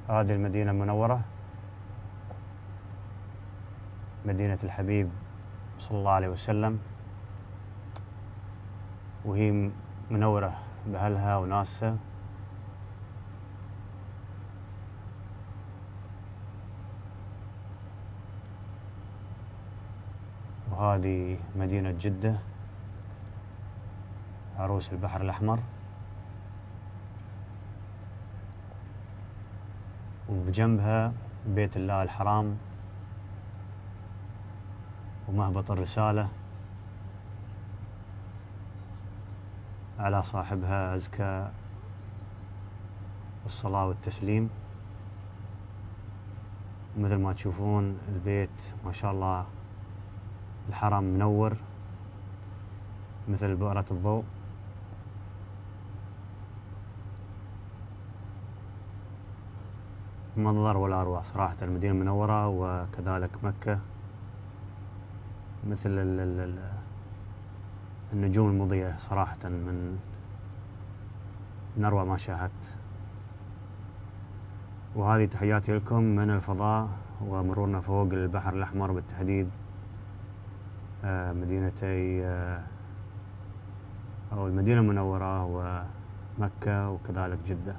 هذه المدينة المنورة، مدينة الحبيب صلى الله عليه وسلم، وهي منورة بأهلها وناسها. وهذه مدينة جدة، عروس البحر الأحمر، وبجنبها بيت الله الحرام ومهبط الرسالة، على صاحبها أزكى الصلاة والتسليم. مثل ما تشوفون البيت ما شاء الله، الحرم منور مثل بؤرة الضوء. منظر ولا أروع صراحة، المدينة المنورة وكذلك مكة مثل النجوم المضيئة صراحة، من أروع ما شاهدت. وهذه تحياتي لكم من الفضاء ومرورنا فوق البحر الأحمر، بالتحديد مدينتي أو المدينة المنورة ومكة وكذلك جدة.